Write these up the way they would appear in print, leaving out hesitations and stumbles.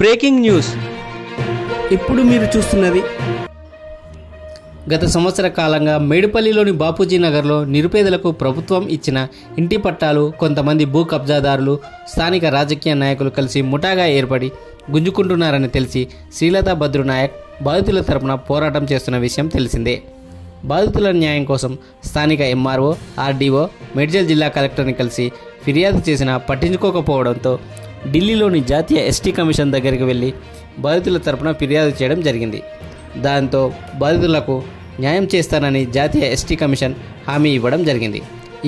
Breaking news. ఇప్పుడు మీరు చూస్తున్నది గత సంవత్సర కాలంగా మేడిపల్లిలోని బాపూజీ నగర్లో నిరుపేదలకు ప్రభుత్వం ఇచ్చిన ఇంటి పట్టాలు కొంతమంది భూ కబ్జాదారులు స్థానిక రాజకీయ నాయకులు కలిసి ముఠాగా ఏర్పడి గుంజుకుంటున్నారని తెలిసి శ్రీలత భద్రునాయక్ బాధితుల తరపున పోరాటం చేస్తున్న విషయం తెలిసిందే. బాధితుల న్యాయం కోసం స్థానిక ఎంఆర్ఓ, ఆర్డీఓ, మేడ్చల్ జిల్లా కలెక్టర్ని కలిసి ఫిర్యాదు చేసినా పట్టించుకోకపోవడంతో ఢిల్లీలోని జాతీయ ఎస్టీ కమిషన్ దగ్గరికి వెళ్ళి బాధితుల తరపున ఫిర్యాదు చేయడం జరిగింది. దాంతో బాధితులకు న్యాయం చేస్తానని జాతీయ ఎస్టీ కమిషన్ హామీ ఇవ్వడం జరిగింది.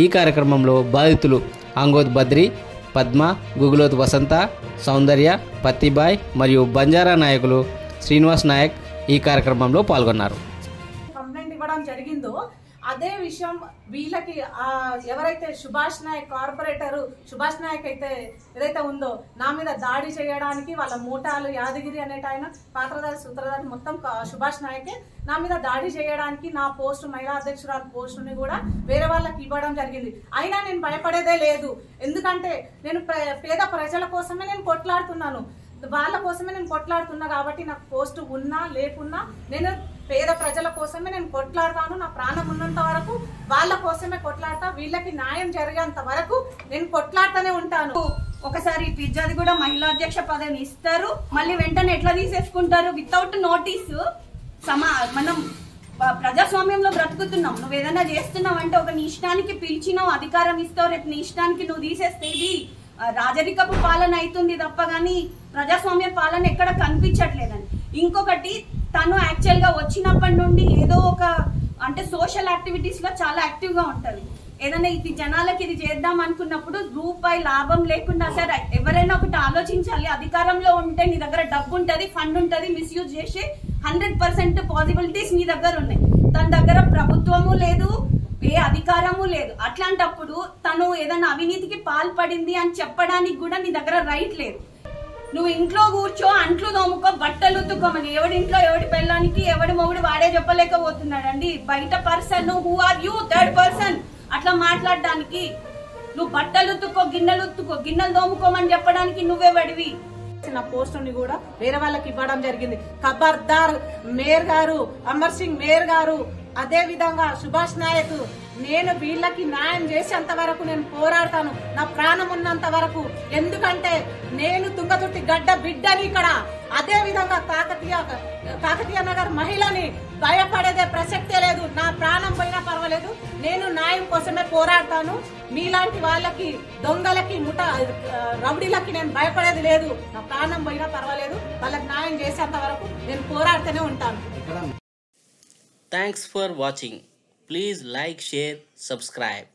ఈ కార్యక్రమంలో బాధితులు ఆంగోద్ బద్రి, పద్మ, గుగులోత్ వసంత, సౌందర్య, పత్తిబాయ్ మరియు బంజారా నాయకులు శ్రీనివాస్ నాయక్ ఈ కార్యక్రమంలో పాల్గొన్నారు. కంప్లైంట్ ఇవ్వడం జరిగిందో అదే విషయం వీళ్ళకి ఎవరైతే సుభాష్ నాయక్ కార్పొరేటర్ సుభాష్ నాయక్ అయితే ఏదైతే ఉందో నా మీద దాడి చేయడానికి వాళ్ళ మూటాలు యాదగిరి అనేట ఆయన పాత్రధారి సూత్రధారి మొత్తం సుభాష్ నాయకే నా మీద దాడి చేయడానికి నా పోస్టు మహిళా అధ్యక్షురాలు పోస్టుని కూడా వేరే వాళ్ళకి ఇవ్వడం జరిగింది. అయినా నేను భయపడేదే లేదు. ఎందుకంటే నేను పేద ప్రజల కోసమే నేను కొట్లాడుతున్నాను, వాళ్ళ కోసమే నేను కొట్లాడుతున్నా. కాబట్టి నాకు పోస్టు ఉన్నా లేకున్నా నేను పేద ప్రజల కోసమే నేను కొట్లాడతాను. నా ప్రాణం ఉన్నంత వరకు వాళ్ళ కోసమే కొట్లాడతా. వీళ్ళకి న్యాయం జరిగేంత వరకు నేను కొట్లాడుతూనే ఉంటాను. ఒకసారి పిజ్జాది కూడా మహిళా అధ్యక్ష పదవిని ఇస్తారు, మళ్ళీ వెంటనే ఎట్లా తీసేసుకుంటారు వితౌట్ నోటీసు. మనం ప్రజాస్వామ్యంలో బ్రతుకుతున్నాం. నువ్వు ఏదైనా చేస్తున్నావు అంటే ఒక నీ ఇష్టానికి పిలిచినావు, అధికారం ఇస్తావు, రేపు నీ ఇష్టానికి నువ్వు తీసేస్తే ఇది రాజరికపు పాలన అవుతుంది తప్ప కానీ ప్రజాస్వామ్య పాలన ఎక్కడ కనిపించట్లేదని. ఇంకొకటి, తను యాక్చువల్ గా వచ్చినప్పటి నుండి ఏదో ఒక అంటే సోషల్ యాక్టివిటీస్ లో చాలా యాక్టివ్ గా ఉంటది. ఏదైనా ఇది జనాలకి ఇది చేద్దాం అనుకున్నప్పుడు రూపాయి లాభం లేకుండా సరే ఎవరైనా ఒకటి ఆలోచించాలి. అధికారంలో ఉంటే నీ దగ్గర డబ్బు ఉంటది, ఫండ్ ఉంటది, మిస్యూజ్ చేసే 100% పాసిబిలిటీస్ నీ దగ్గర ఉన్నాయి. తన దగ్గర ప్రభుత్వము లేదు, ఏ అధికారము లేదు. అట్లాంటప్పుడు తను ఏదైనా అవినీతికి పాల్పడింది అని చెప్పడానికి కూడా నీ దగ్గర రైట్ లేదు. నువ్వు ఇంట్లో కూర్చో, అంట్లు తోముకో, బట్టలు ఉతుక్కోమని ఎవడి ఇంట్లో ఎవడి పెళ్ళానికి ఎవడి మొగుడు వాడే చెప్పలేకపోతున్నాడండి. బయట person, who are you, third person అట్లా మాట్లాడడానికి? నువ్వు బట్టలు ఉతుక్కో, గిన్నెలు తోముకోమని చెప్పడానికి నువ్వెవడివి? నా పోస్టుని కూడా వేరే వాళ్ళకి ఇవ్వడం జరిగింది. ఖబర్దార్ మేయర్ గారు, అమర్ సింగ్ మేయర్ గారు, అదే విధంగా సుభాష్ నాయక్, నేను వీళ్ళకి న్యాయం చేసేంత వరకు నేను పోరాడతాను, నా ప్రాణం ఉన్నంత వరకు. ఎందుకంటే నేను తుంగతుర్తి గడ్డ బిడ్డని ఇక్కడ. అదే విధంగా కాకతీయ నగర్ మహిళని భయపడేదే ప్రసక్తే లేదు. నా ప్రాణం పోయినా పర్వాలేదు, నేను న్యాయం కోసమే పోరాడతాను. మీలాంటి వాళ్ళకి, దొంగలకి, రౌడీలకి నేను భయపడేది లేదు. నా ప్రాణం పోయినా పర్వాలేదు, వాళ్ళకి న్యాయం చేసేంత వరకు నేను పోరాడుతూనే ఉంటాను. Thanks for watching. Please like, share, subscribe.